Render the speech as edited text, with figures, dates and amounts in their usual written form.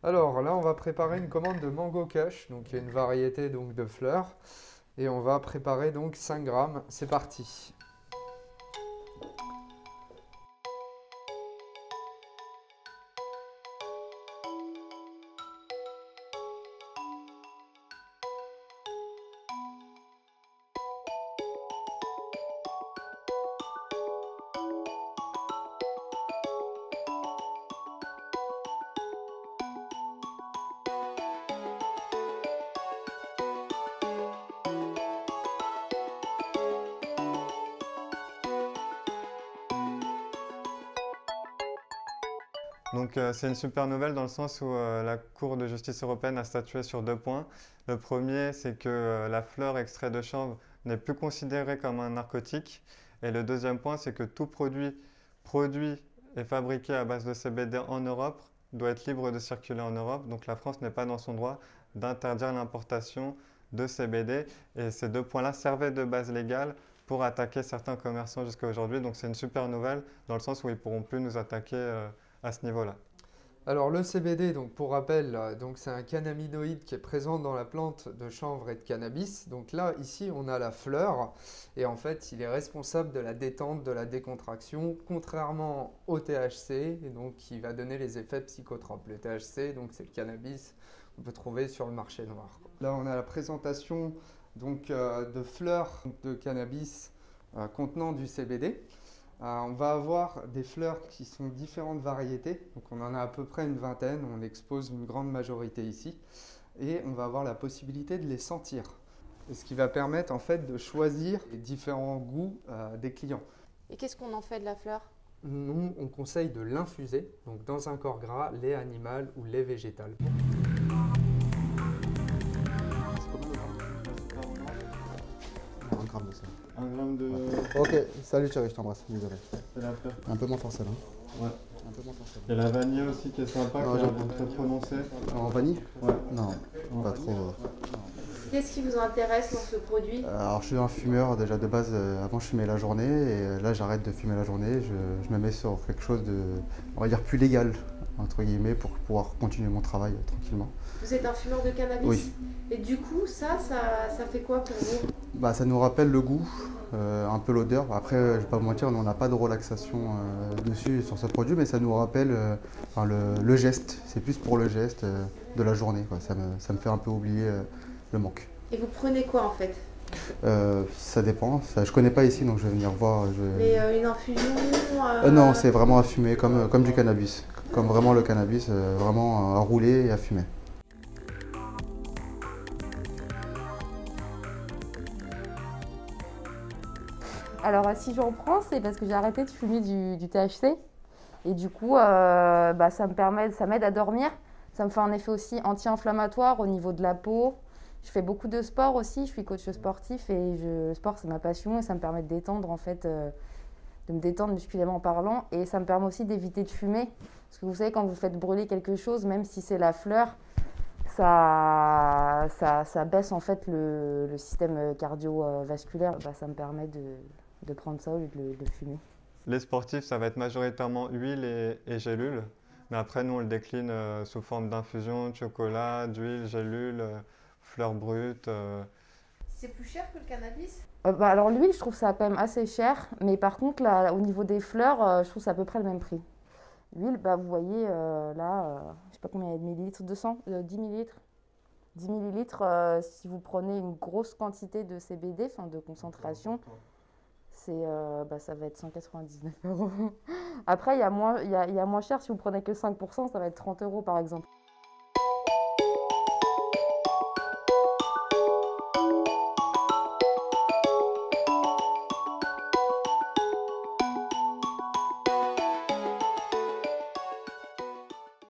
Alors là, on va préparer une commande de Mango Kush, donc il y a une variété donc, de fleurs. Et on va préparer donc 5 grammes. C'est parti. Donc c'est une super nouvelle dans le sens où la Cour de justice européenne a statué sur 2 points. Le premier, c'est que la fleur extrait de chanvre n'est plus considérée comme un narcotique. Et le deuxième point, c'est que tout produit et fabriqué à base de CBD en Europe doit être libre de circuler en Europe. Donc la France n'est pas dans son droit d'interdire l'importation de CBD. Et ces 2 points-là servaient de base légale pour attaquer certains commerçants jusqu'à aujourd'hui. Donc c'est une super nouvelle dans le sens où ils ne pourront plus nous attaquer à ce niveau-là. Alors le CBD, donc pour rappel, donc c'est un cannabinoïde qui est présent dans la plante de chanvre et de cannabis. Donc là, ici, on a la fleur et en fait, il est responsable de la détente, de la décontraction, contrairement au THC, et donc qui va donner les effets psychotropes. Le THC, donc c'est le cannabis qu'on peut trouver sur le marché noir. Là, on a la présentation donc de fleurs de cannabis contenant du CBD. On va avoir des fleurs qui sont différentes variétés, donc on en a à peu près une vingtaine, on expose une grande majorité ici, et on va avoir la possibilité de les sentir. Et ce qui va permettre en fait de choisir les différents goûts des clients. Et qu'est-ce qu'on en fait de la fleur? Nous, on conseille de l'infuser, donc dans un corps gras, lait animal ou lait végétal. Un gramme de ça. 1 gramme de... Ok, salut chérie, je t'embrasse, désolé. C'est la fleur. Un peu moins fort celle-là. Ouais. Un peu moins fort celle-là. Il y a la vanille aussi qui est sympa, Non, qui est un j'aime goût très prononcé. En vanille? Ouais. Non, pas trop. Qu'est-ce qui vous intéresse dans ce produit? Alors je suis un fumeur déjà de base, avant je fumais la journée et là j'arrête de fumer la journée, je me mets sur quelque chose de, on va dire plus légal, entre guillemets, pour pouvoir continuer mon travail tranquillement. Vous êtes un fumeur de cannabis? Oui. Et du coup, ça fait quoi pour vous? Bah, ça nous rappelle le goût, un peu l'odeur. Après, je vais pas vous mentir, nous, on n'a pas de relaxation dessus sur ce produit, mais ça nous rappelle enfin, le geste. C'est plus pour le geste de la journée, quoi. Ça me fait un peu oublier le manque. Et vous prenez quoi en fait? Ça dépend. Je connais pas ici, donc je vais venir voir. Mais une infusion Non, c'est vraiment à fumer, comme du cannabis. Comme vraiment le cannabis, vraiment à rouler et à fumer. Alors, si j'en prends, c'est parce que j'ai arrêté de fumer du THC. Et du coup, ça m'aide à dormir. Ça me fait un effet aussi anti-inflammatoire au niveau de la peau. Je fais beaucoup de sport aussi. Je suis coach sportif et le sport, c'est ma passion. Et ça me permet de détendre, en fait, de me détendre musculairement parlant. Et ça me permet aussi d'éviter de fumer. Parce que vous savez, quand vous faites brûler quelque chose, même si c'est la fleur, ça baisse en fait le système cardiovasculaire. Ça me permet de prendre ça au lieu de le fumer. Les sportifs, ça va être majoritairement huile et gélule. Mais après, nous, on le décline sous forme d'infusion, de chocolat, d'huile, gélule, fleurs brutes. C'est plus cher que le cannabis? Alors l'huile, je trouve ça quand même assez cher. Mais par contre, là, au niveau des fleurs, je trouve que c'est à peu près le même prix. L'huile, vous voyez, là, je sais pas combien il y a de millilitres, 10 millilitres. 10 millilitres, si vous prenez une grosse quantité de CBD, enfin de concentration, ça va être 199 €. Après, il y a moins cher, si vous prenez que 5%, ça va être 30 € par exemple.